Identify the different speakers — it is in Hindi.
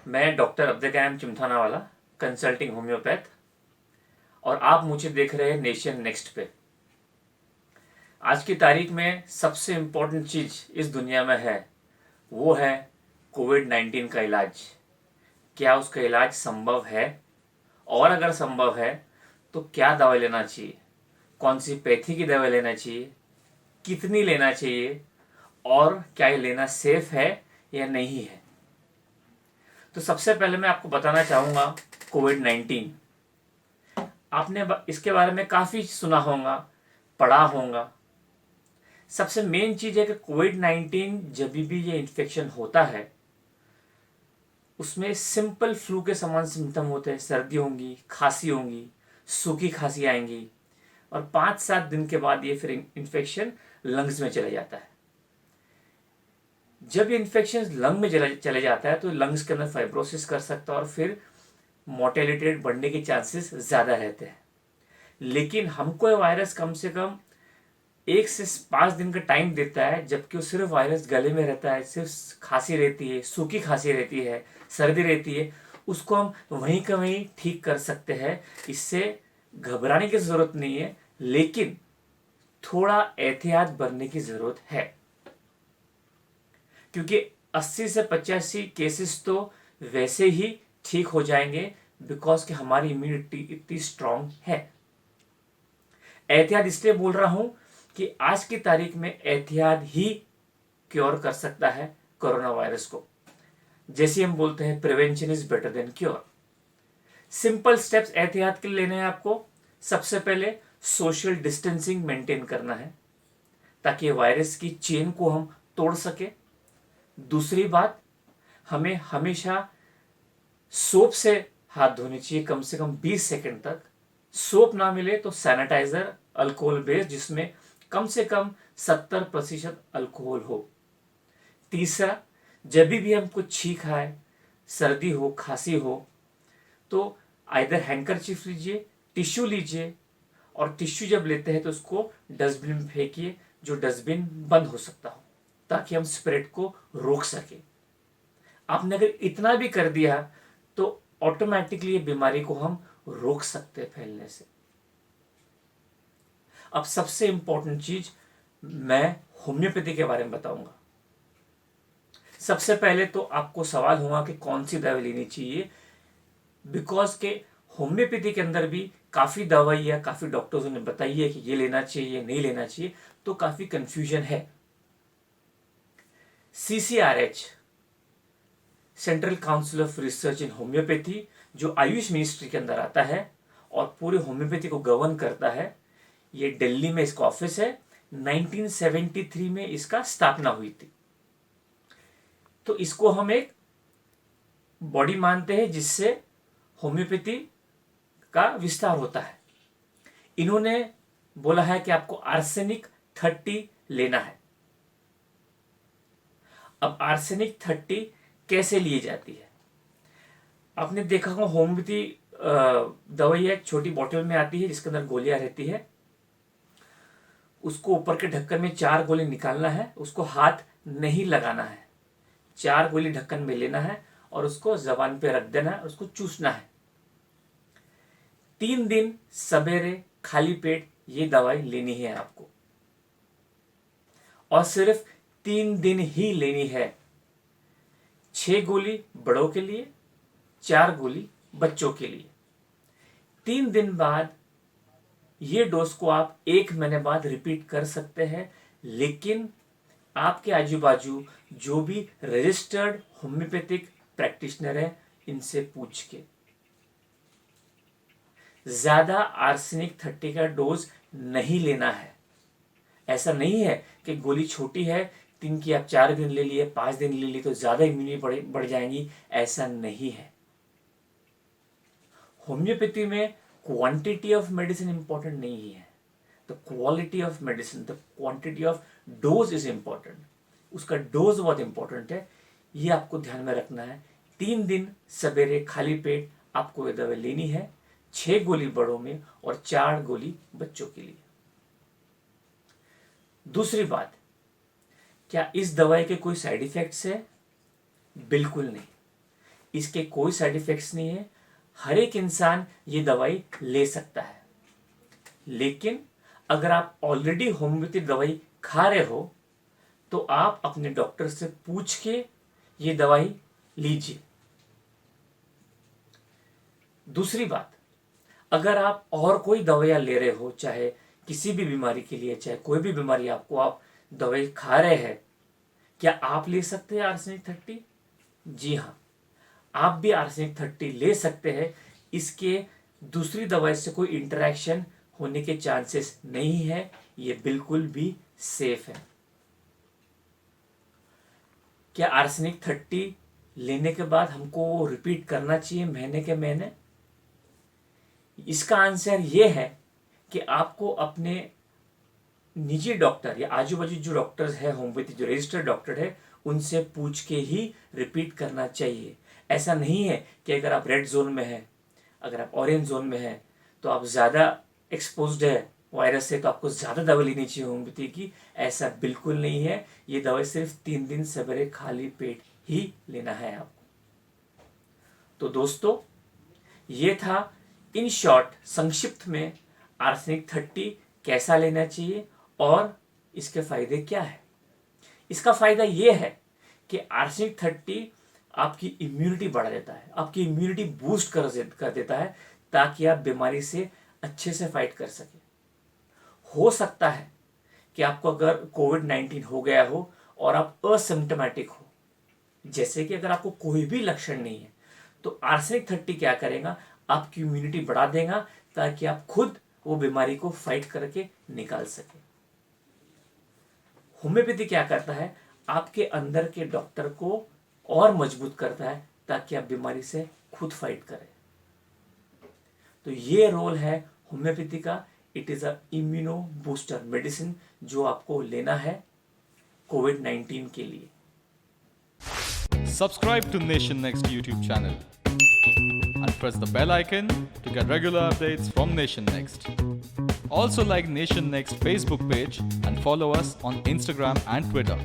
Speaker 1: मैं डॉक्टर अब्दुल कैम चिमथाना वाला कंसल्टिंग होम्योपैथ और आप मुझे देख रहे हैं नेशन नेक्स्ट पे। आज की तारीख में सबसे इम्पोर्टेंट चीज़ इस दुनिया में है वो है कोविड-19 का इलाज। क्या उसका इलाज संभव है? और अगर संभव है तो क्या दवाई लेना चाहिए, कौन सी पैथी की दवाई लेना चाहिए, कितनी लेना चाहिए और क्या ये लेना सेफ है या नहीं है। तो सबसे पहले मैं आपको बताना चाहूँगा कोविड-19। आपने इसके बारे में काफ़ी सुना होगा, पढ़ा होगा। सबसे मेन चीज़ है कि कोविड-19 जब भी ये इन्फेक्शन होता है उसमें सिंपल फ्लू के समान सिम्टम होते हैं। सर्दी होंगी, खांसी होंगी, सूखी खांसी आएंगी और 5-7 दिन के बाद ये फिर इन्फेक्शन लंग्स में चले जाता है। जब ये इन्फेक्शन लंग में चले जाता है तो लंग्स के अंदर फाइब्रोसिस कर सकता है और फिर मोर्टेलिटी रेट बढ़ने के चांसेस ज़्यादा रहते हैं। लेकिन हमको ये वायरस कम से कम 1 से 5 दिन का टाइम देता है, जबकि वो सिर्फ वायरस गले में रहता है, सिर्फ खांसी रहती है, सूखी खांसी रहती है, सर्दी रहती है, उसको हम वहीं का वहीं ठीक कर सकते हैं। इससे घबराने की ज़रूरत नहीं है, लेकिन थोड़ा एहतियात बरतने की ज़रूरत है, क्योंकि 80 से 85 केसेस तो वैसे ही ठीक हो जाएंगे, बिकॉज कि हमारी इम्यूनिटी इतनी स्ट्रांग है। एहतियात इसलिए बोल रहा हूं कि आज की तारीख में एहतियात ही क्योर कर सकता है कोरोना वायरस को। जैसे हम बोलते हैं prevention is better than cure. Simple steps एहतियात के लिए लेने हैं आपको। सबसे पहले सोशल डिस्टेंसिंग मेंटेन करना है ताकि वायरस की चेन को हम तोड़ सके। दूसरी बात, हमें हमेशा सोप से हाथ धोने चाहिए कम से कम 20 सेकंड तक। सोप ना मिले तो सैनिटाइजर अल्कोहल बेस्ड, जिसमें कम से कम 70% अल्कोहल हो। तीसरा, जब भी हमको छींक आए, सर्दी हो, खांसी हो, तो आइदर हैंकरचीफ लीजिए, टिश्यू लीजिए, और टिश्यू जब लेते हैं तो उसको डस्टबिन में फेंकिए, जो डस्टबिन बंद हो सकता हो, ताकि हम स्प्रेड को रोक सके। आपने अगर इतना भी कर दिया तो ऑटोमेटिकली ये बीमारी को हम रोक सकते हैं फैलने से। अब सबसे इंपॉर्टेंट चीज मैं होम्योपैथी के बारे में बताऊंगा। सबसे पहले तो आपको सवाल होगा कि कौन सी दवाई लेनी चाहिए, बिकॉज के होम्योपैथी के अंदर भी काफ़ी दवाइयाँ काफ़ी डॉक्टर्स ने बताई है कि ये लेना चाहिए, नहीं लेना चाहिए, तो काफ़ी कंफ्यूजन है। CCRH, central council of research in homeopathy, जो आयुष मिनिस्ट्री के अंदर आता है और पूरे होम्योपैथी को गवर्न करता है, ये दिल्ली में इसका ऑफिस है। 1973 में इसका स्थापना हुई थी। तो इसको हम एक बॉडी मानते हैं जिससे होम्योपैथी का विस्तार होता है। इन्होंने बोला है कि आपको आर्सेनिक 30 लेना है। अब आर्सेनिक 30 कैसे ली जाती है? आपने देखा होगा होम्योपैथी दवाई एक छोटी बोतल में आती है जिसके अंदर गोलियां रहती है। उसको ऊपर के ढक्कन में 4 गोली निकालना है, उसको हाथ नहीं लगाना है, 4 गोली ढक्कन में लेना है और उसको जबान पे रख देना है, उसको चूसना है। 3 दिन सवेरे खाली पेट ये दवाई लेनी है आपको, और सिर्फ 3 दिन ही लेनी है। 6 गोली बड़ों के लिए, 4 गोली बच्चों के लिए। 3 दिन बाद ये डोज को आप 1 महीने बाद रिपीट कर सकते हैं, लेकिन आपके आजू बाजू जो भी रजिस्टर्ड होम्योपैथिक प्रैक्टिशनर है इनसे पूछ के। ज्यादा आर्सेनिक 30 का डोज नहीं लेना है। ऐसा नहीं है कि गोली छोटी है, 3 की आप 4 दिन ले लिए, 5 दिन ले लिए तो ज्यादा इम्यूनिटी बढ़ जाएंगी, ऐसा नहीं है। होम्योपैथी में क्वांटिटी ऑफ मेडिसिन इंपॉर्टेंट नहीं है, the quality of medicine, the quantity of dose is important. उसका डोज बहुत इंपॉर्टेंट है, ये आपको ध्यान में रखना है। 3 दिन सवेरे खाली पेट आपको ये दवाई लेनी है, 6 गोली बड़ों में और 4 गोली बच्चों के लिए। दूसरी बात, क्या इस दवाई के कोई साइड इफेक्ट्स है? बिल्कुल नहीं। इसके कोई साइड इफेक्ट्स नहीं है, हर एक इंसान ये दवाई ले सकता है। लेकिन अगर आप ऑलरेडी होम्योपैथिक दवाई खा रहे हो तो आप अपने डॉक्टर से पूछ के ये दवाई लीजिए। दूसरी बात, अगर आप और कोई दवाइयाँ ले रहे हो, चाहे किसी भी बीमारी के लिए, चाहे कोई भी बीमारी आपको आप दवाई खा रहे हैं, क्या आप ले सकते हैं आर्सेनिक 30? जी हाँ, आप भी आर्सेनिक 30 ले सकते हैं। इसके दूसरी दवाई से कोई इंटरेक्शन होने के चांसेस नहीं है, ये बिल्कुल भी सेफ है। क्या आर्सेनिक 30 लेने के बाद हमको रिपीट करना चाहिए महीने के महीने? इसका आंसर ये है कि आपको अपने निजी डॉक्टर या आजू बाजू जो डॉक्टर्स है होम्योपैथी, जो रजिस्टर्ड डॉक्टर है, उनसे पूछ के ही रिपीट करना चाहिए। ऐसा नहीं है कि अगर आप रेड जोन में हैं, अगर आप ऑरेंज जोन में हैं तो आप ज़्यादा एक्सपोज्ड है वायरस से, तो आपको ज़्यादा दवा लेनी चाहिए होम्योपैथी की। ऐसा बिल्कुल नहीं है। ये दवाई सिर्फ 3 दिन सवेरे खाली पेट ही लेना है आपको। तो दोस्तों, ये था इन शॉर्ट, संक्षिप्त में, आर्सेनिक 30 कैसा लेना चाहिए और इसके फायदे क्या है। इसका फायदा ये है कि आर्सेनिक 30 आपकी इम्यूनिटी बढ़ा देता है, आपकी इम्यूनिटी बूस्ट कर देता है, ताकि आप बीमारी से अच्छे से फाइट कर सके। हो सकता है कि आपको अगर कोविड-19 हो गया हो और आप असिम्प्टोमेटिक हो, जैसे कि अगर आपको कोई भी लक्षण नहीं है, तो आर्सेनिक 30 क्या करेगा, आपकी इम्यूनिटी बढ़ा देगा, ताकि आप खुद वो बीमारी को फाइट करके निकाल सके। होम्योपैथी क्या करता है, आपके अंदर के डॉक्टर को और मजबूत करता है, ताकि आप बीमारी से खुद फाइट करें। तो ये रोल है होम्योपैथी का। It is a immuno booster medicine जो आपको लेना है कोविड-19 के लिए।
Speaker 2: Subscribe to Nation Next YouTube channel and press the bell icon to get regular updates from Nation Next. Also like Nation Next Facebook page and follow us on Instagram and Twitter.